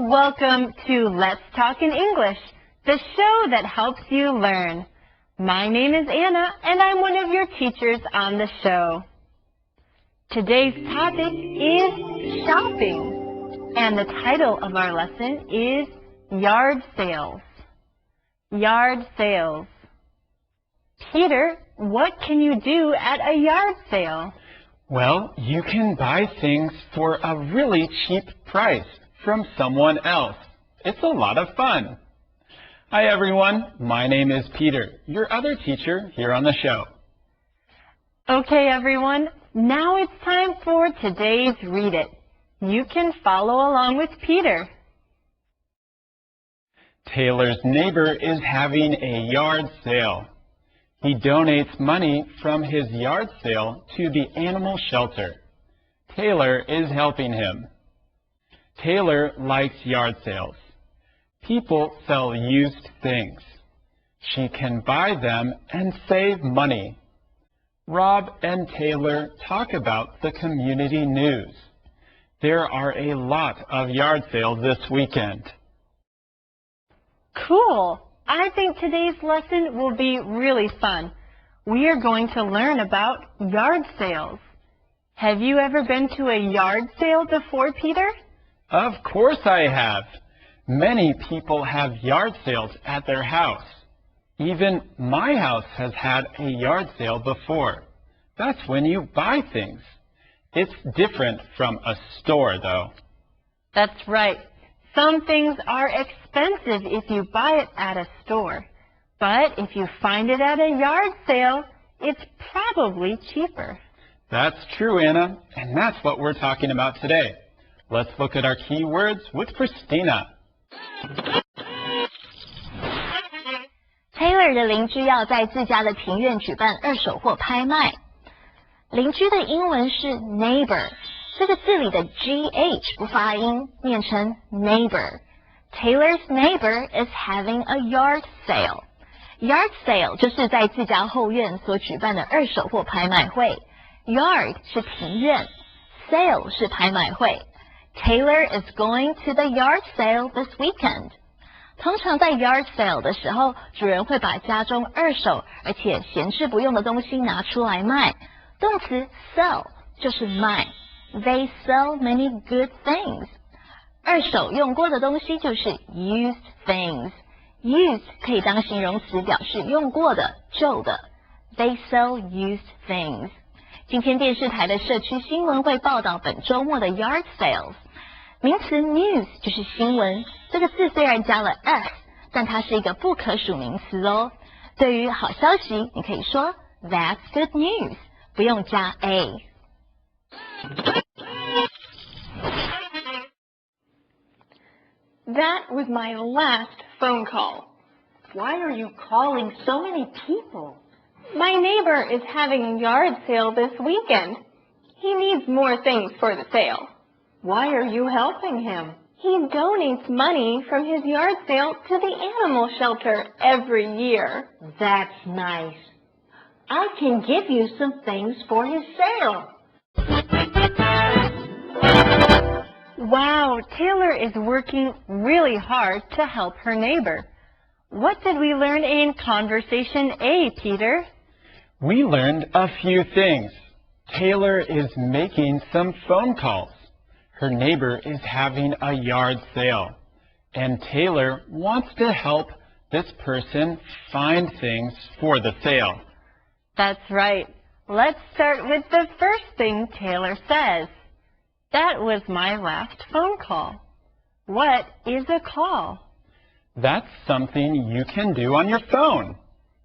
Welcome to Let's Talk in English, the show that helps you learn. My name is Anna, and I'm one of your teachers on the show. Today's topic is shopping, and the title of our lesson is Yard Sales. Yard sales. Peter, what can you do at a yard sale? Well, you can buy things for a really cheap price from someone else. It's a lot of fun. Hi everyone, my name is Peter, your other teacher here on the show. Okay everyone, now it's time for today's Read It. You can follow along with Peter. Taylor's neighbor is having a yard sale. He donates money from his yard sale to the animal shelter. Taylor is helping him. Taylor likes yard sales. People sell used things. She can buy them and save money. Rob and Taylor talk about the community news. There are a lot of yard sales this weekend. Cool! I think today's lesson will be really fun. We are going to learn about yard sales. Have you ever been to a yard sale before, Peter? Of course I have. Many people have yard sales at their house. Even my house has had a yard sale before. That's when you buy things. It's different from a store, though. That's right. Some things are expensive if you buy it at a store. But if you find it at a yard sale, it's probably cheaper. That's true, Anna, and that's what we're talking about today. Let's look at our key words with Christina. Taylor 的邻居要在自家的庭院举办二手货拍卖。邻居的英文是 neighbor， 这个字里的 gh 不发音，念成 neighbor。Taylor's neighbor is having a yard sale. Yard sale 就是在自家后院所举办的二手货拍卖会。Yard 是庭院 ，sale 是拍卖会。Taylor is going to the yard sale this weekend. 通常在 yard sale 的时候，主人会把家中二手而且闲置不用的东西拿出来卖。动词 sell 就是卖。They sell many good things. 二手用过的东西就是 used things. Used 可以当形容词表示用过的、旧的。They sell used things. 今天电视台的社区新闻会报道本周末的 yard sales。名词 news 就是新闻，这个字虽然加了 s， 但它是一个不可数名词哦。对于好消息，你可以说 That's good news， 不用加 a。That was my last phone call. Why are you calling so many people? My neighbor is having a yard sale this weekend. He needs more things for the sale. Why are you helping him? He donates money from his yard sale to the animal shelter every year. That's nice. I can give you some things for his sale. Wow, Taylor is working really hard to help her neighbor. What did we learn in Conversation A, Peter? We learned a few things. Taylor is making some phone calls. Her neighbor is having a yard sale. And Taylor wants to help this person find things for the sale. That's right. Let's start with the first thing Taylor says. That was my last phone call. What is a call? That's something you can do on your phone.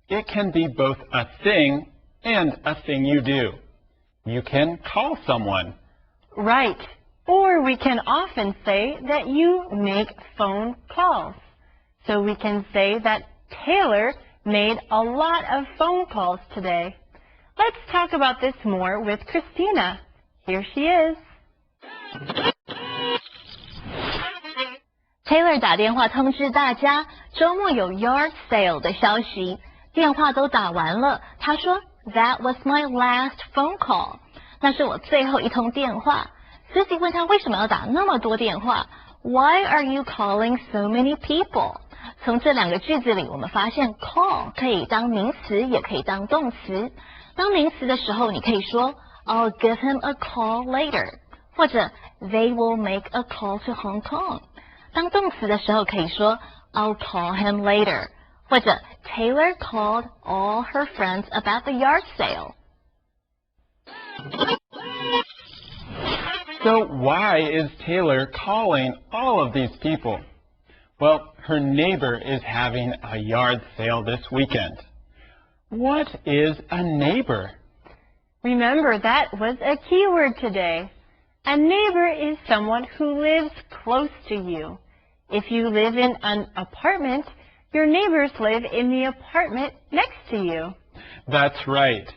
It can be both a thing and a thing you do. You can call someone. Right. Or we can often say that you make phone calls. So we can say that Taylor made a lot of phone calls today. Let's talk about this more with Christina. Here she is. Taylor 打电话通知大家，周末有 yard sale 的消息。电话都打完了，他说 That was my last phone call. 那是我最后一通电话。Susie 问他为什么要打那么多电话。Why are you calling so many people? 从这两个句子里，我们发现 call 可以当名词，也可以当动词。当名词的时候，你可以说 I'll give him a call later， 或者 They will make a call to Hong Kong。当动词的时候，可以说 I'll call him later， 或者 Taylor called all her friends about the yard sale。 So why is Taylor calling all of these people? Well, her neighbor is having a yard sale this weekend. What is a neighbor? Remember, that was a keyword today. A neighbor is someone who lives close to you. If you live in an apartment, your neighbors live in the apartment next to you. That's right.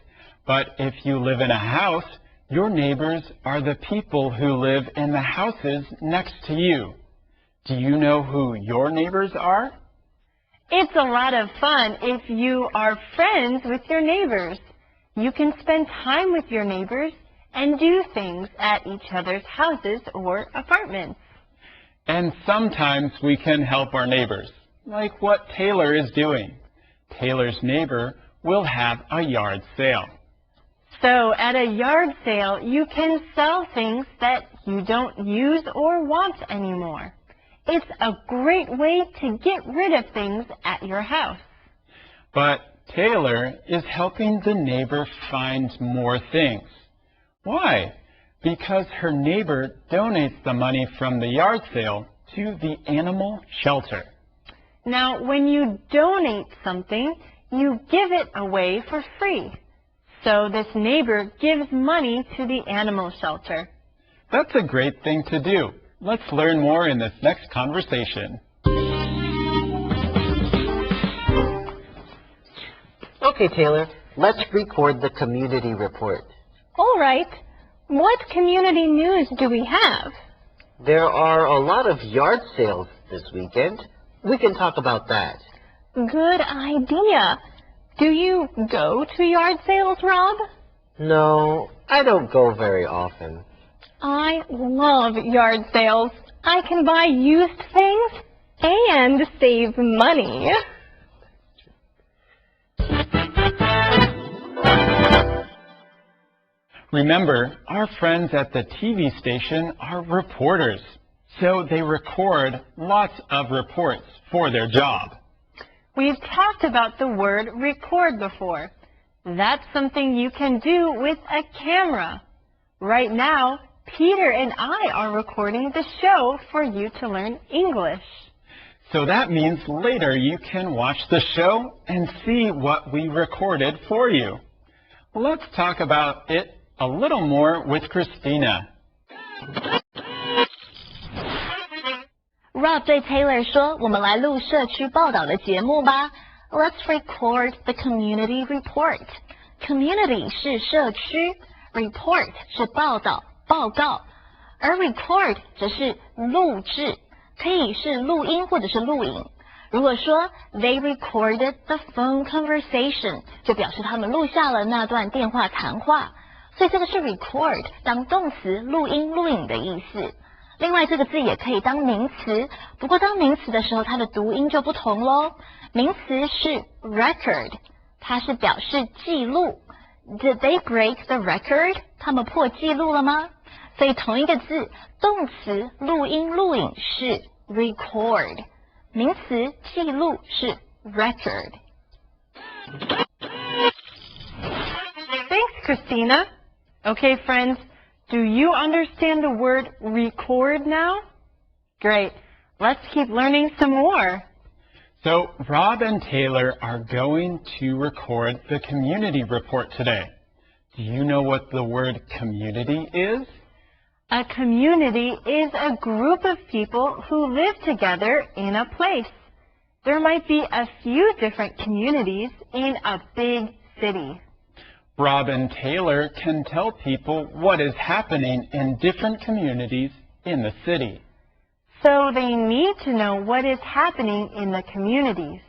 But if you live in a house, your neighbors are the people who live in the houses next to you. Do you know who your neighbors are? It's a lot of fun if you are friends with your neighbors. You can spend time with your neighbors and do things at each other's houses or apartments. And sometimes we can help our neighbors, like what Taylor is doing. Taylor's neighbor will have a yard sale. So at a yard sale, you can sell things that you don't use or want anymore. It's a great way to get rid of things at your house. But Taylor is helping the neighbor find more things. Why? Because her neighbor donates the money from the yard sale to the animal shelter. Now, when you donate something, you give it away for free. So this neighbor gives money to the animal shelter. That's a great thing to do. Let's learn more in this next conversation. Okay, Taylor, let's record the community report. All right. What community news do we have? There are a lot of yard sales this weekend. We can talk about that. Good idea. Do you go to yard sales, Rob? No, I don't go very often. I love yard sales. I can buy used things and save money. Remember, our friends at the TV station are reporters, so they record lots of reports for their job. We've talked about the word record before. That's something you can do with a camera. Right now, Peter and I are recording the show for you to learn English. So that means later you can watch the show and see what we recorded for you. Let's talk about it a little more with Christina. Rob 对 Taylor 说：“我们来录社区报道的节目吧。Let's record the community report. Community 是社区 ，report 是报道、报告，而 record 则是录制，可以是录音或者是录影。如果说 They recorded the phone conversation， 就表示他们录下了那段电话谈话。所以这个是 record 当动词，录音、录影的意思。”另外，这个字也可以当名词，不过当名词的时候，它的读音就不同咯。名词是 record， 它是表示记录。Did they break the record？ 他们破纪录了吗？所以同一个字，动词录音、录影是 record， 名词记录是 record。Thanks, Christina. Okay, friends. Do you understand the word record now? Great. Let's keep learning some more. So Rob and Taylor are going to record the community report today. Do you know what the word community is? A community is a group of people who live together in a place. There might be a few different communities in a big city. Rob and Taylor can tell people what is happening in different communities in the city. So they need to know what is happening in the communities.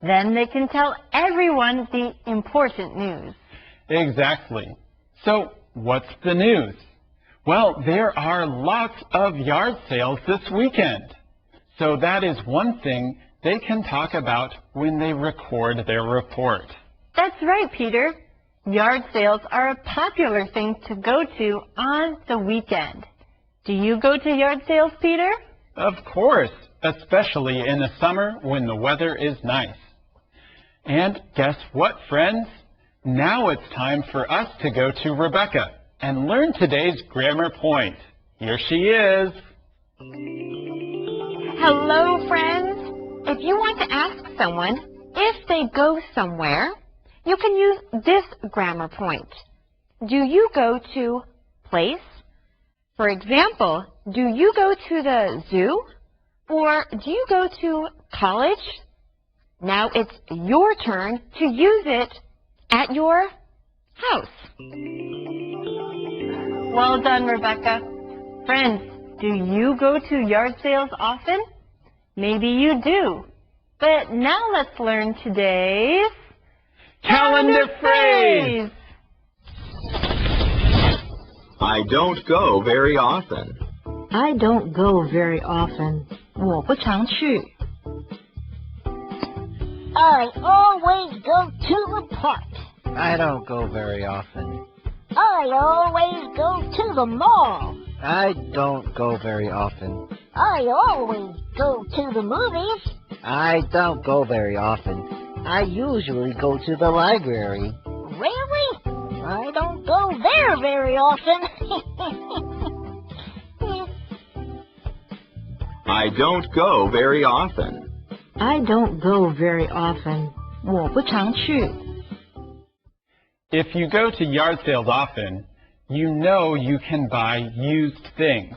Then they can tell everyone the important news. Exactly. So what's the news? Well, there are lots of yard sales this weekend. So that is one thing they can talk about when they record their report. That's right, Peter. Yard sales are a popular thing to go to on the weekend. Do you go to yard sales, Peter? Of course, especially in the summer when the weather is nice. And guess what, friends? Now it's time for us to go to Rebecca and learn today's grammar point. Here she is. Hello, friends. If you want to ask someone if they go somewhere, you can use this grammar point. Do you go to place? For example, do you go to the zoo? Or do you go to college? Now it's your turn to use it at your house. Well done, Rebecca. Friends, do you go to yard sales often? Maybe you do. But now let's learn today's Calendar phrase! I don't go very often. I don't go very often. 我不常去。I always go to the park. I don't go very often. I always go to the mall. I don't go very often. I always go to the movies. I don't go very often. I usually go to the library. Really? I don't go there very often. I don't go very often. I don't go very often. 我不常去。 If you go to yard sales often, you know you can buy used things.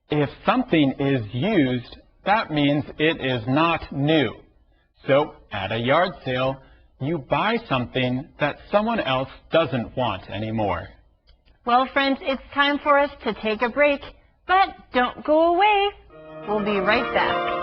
If something is used, that means it is not new. So, at a yard sale, you buy something that someone else doesn't want anymore. Well, friends, it's time for us to take a break. But don't go away. We'll be right back.